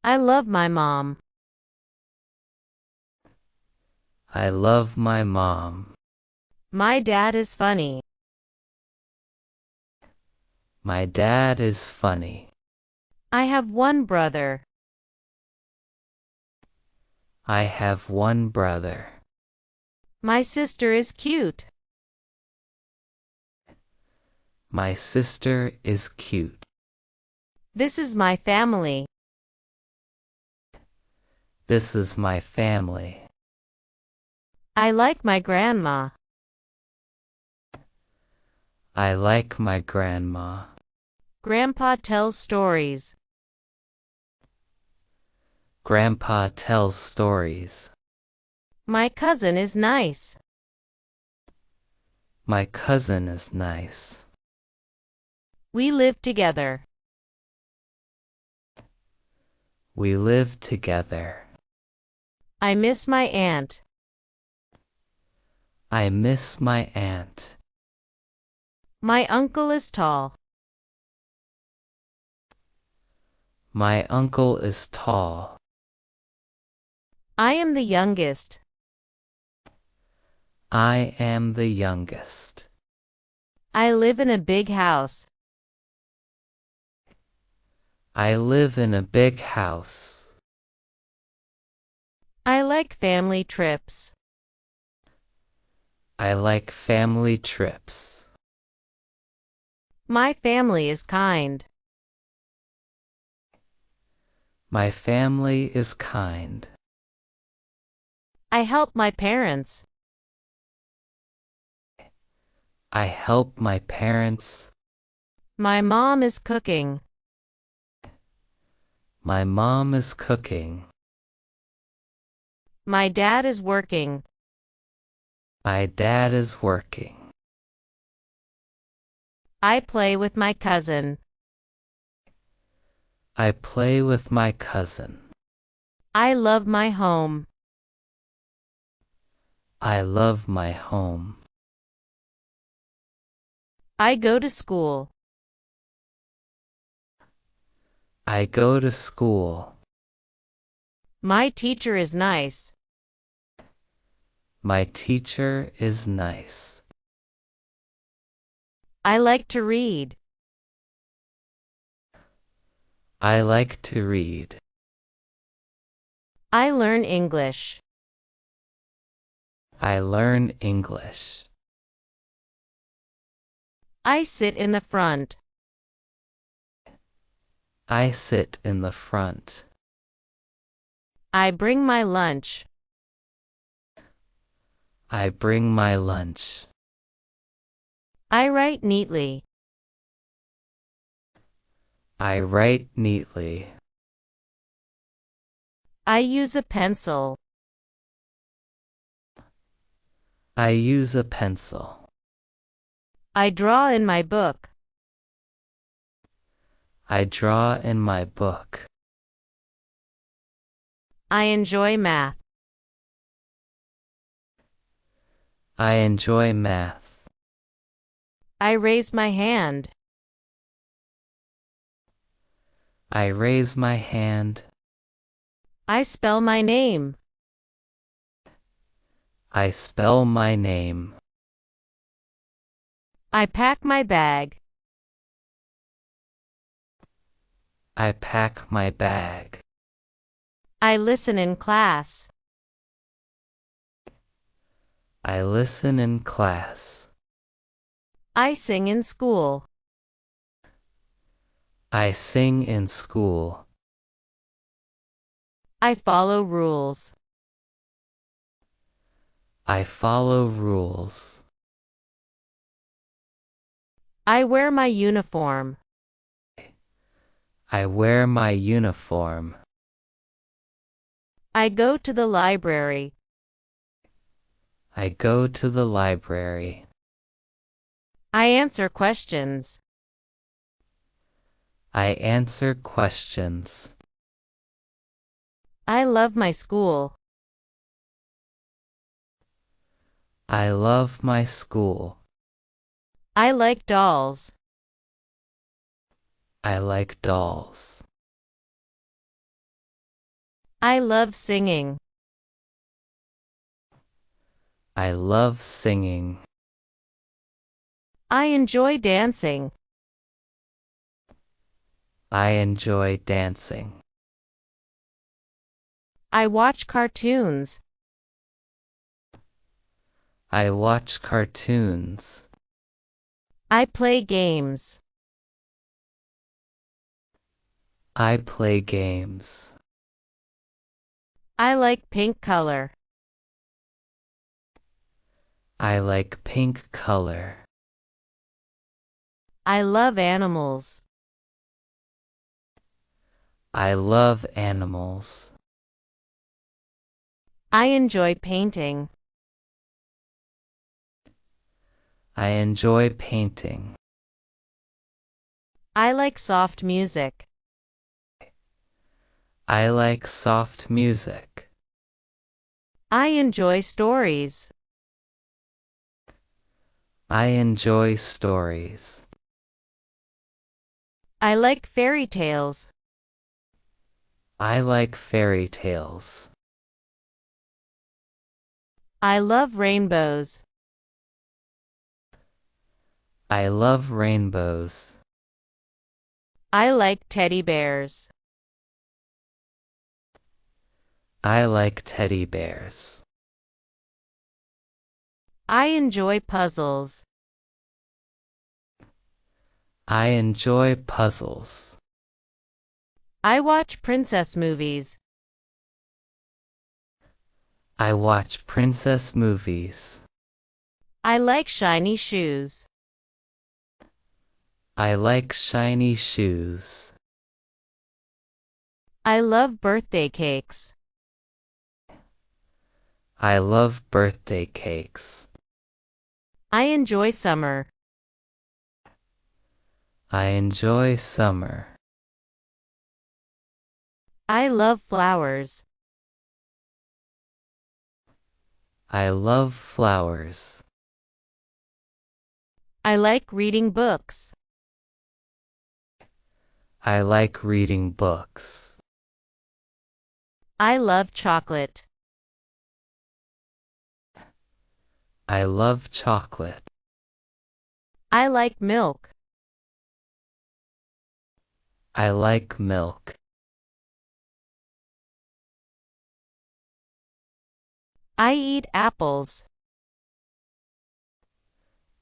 I love my mom. I love my mom. My dad is funny. My dad is funny. I have one brother. I have one brother. My sister is cute. My sister is cute. This is my family. This is my family. I like my grandma. I like my grandma. Grandpa tells stories. Grandpa tells stories. My cousin is nice. My cousin is nice. We live together. We live together. I miss my aunt. I miss my aunt. My uncle is tall. My uncle is tall. I am the youngest. I am the youngest. I live in a big house. I live in a big house. I like family trips. I like family trips. My family is kind. My family is kind. I help my parents. I help my parents. My mom is cooking. My mom is cooking. My dad is working. My dad is working. I play with my cousin. I play with my cousin. I love my home. I love my home. I go to school. I go to school. My teacher is nice. My teacher is nice. I like to read. I like to read. I learn English. I learn English. I sit in the front. I sit in the front. I bring my lunch. I bring my lunch. I write neatly. I write neatly. I use a pencil. I use a pencil. I draw in my book. I draw in my book. I enjoy math. I enjoy math. I raise my hand. I raise my hand. I spell my name. I spell my name. I pack my bag. I pack my bag. I listen in class. I listen in class. I sing in school. I sing in school. I follow rules. I follow rules. I wear my uniform. I wear my uniform. I go to the library. I go to the library. I answer questions. I answer questions. I love my school. I love my school. I like dolls. I like dolls. I love singing. I love singing. I enjoy dancing. I enjoy dancing. I watch cartoons. I watch cartoons. I play games. I play games. I like pink color. I like pink color. I love animals. I love animals. I enjoy painting. I enjoy painting. I like soft music. I like soft music. I enjoy stories. I enjoy stories. I like fairy tales. I like fairy tales. I love rainbows. I love rainbows. I like teddy bears. I like teddy bears. I enjoy puzzles. I enjoy puzzles. I watch princess movies. I watch princess movies. I like shiny shoes. I like shiny shoes. I love birthday cakes. I love birthday cakes. I enjoy summer. I enjoy summer. I love flowers. I love flowers. I like reading books. I like reading books. I love chocolate. I love chocolate. I like milk. I like milk. I eat apples.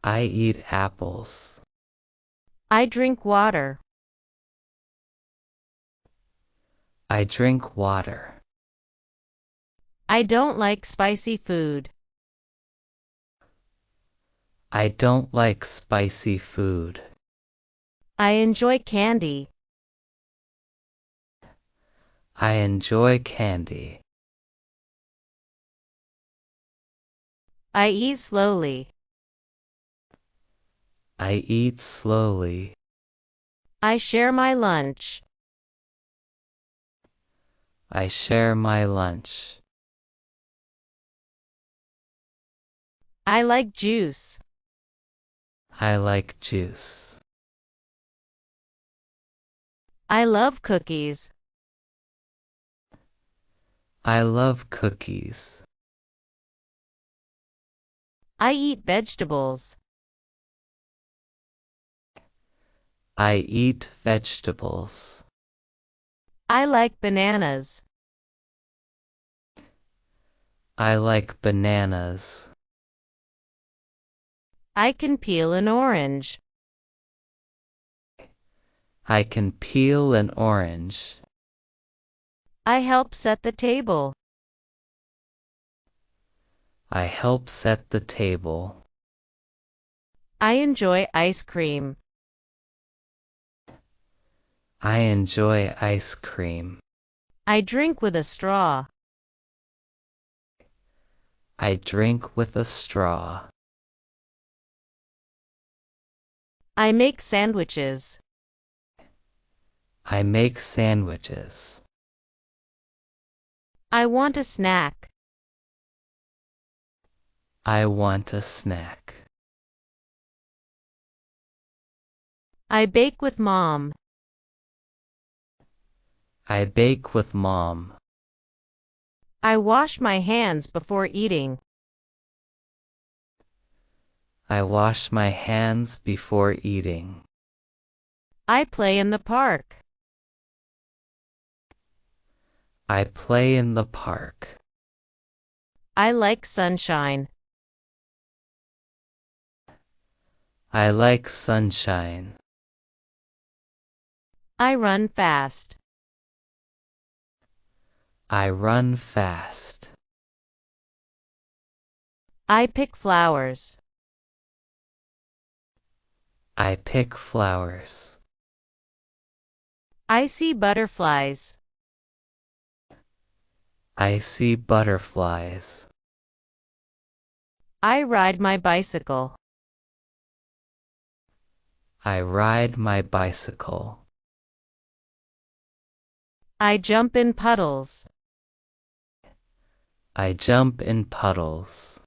I eat apples. I drink water. I drink water. I don't like spicy food. I don't like spicy food. I enjoy candy. I enjoy candy. I eat slowly. I eat slowly. I share my lunch. I share my lunch. I like juice. I like juice. I love cookies. I love cookies. I eat vegetables. I eat vegetables. I like bananas. I like bananas. I can peel an orange. I can peel an orange. I help set the table. I help set the table. I enjoy ice cream. I enjoy ice cream. I drink with a straw. I drink with a straw. I make sandwiches. I make sandwiches. I want a snack. I want a snack. I bake with mom. I bake with mom. I wash my hands before eating. I wash my hands before eating. I play in the park. I play in the park. I like sunshine. I like sunshine. I run fast. I run fast. I pick flowers. I pick flowers. I see butterflies. I see butterflies. I ride my bicycle. I ride my bicycle. I jump in puddles. I jump in puddles.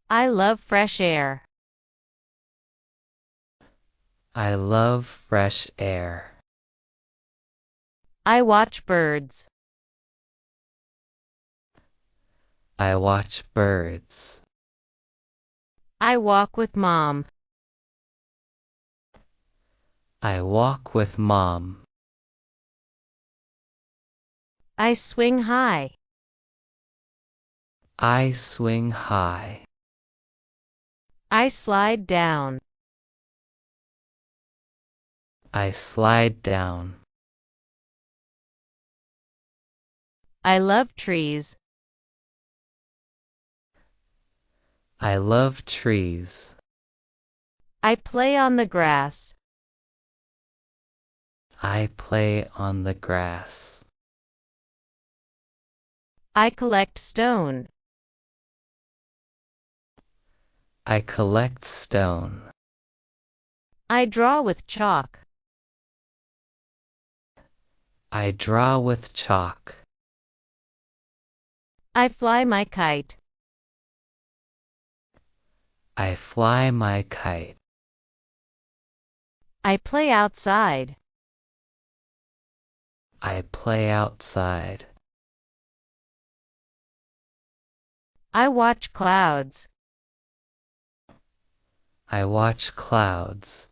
I love fresh air. I love fresh air. I watch birds. I watch birds. I walk with Mom. I walk with Mom. I swing high. I swing high. I slide down. I slide down. I love trees. I love trees. I play on the grass. I play on the grass. I collect stone. I collect stone. I draw with chalk. I draw with chalk. I fly my kite. I fly my kite. I play outside. I play outside. I watch clouds. I watch clouds.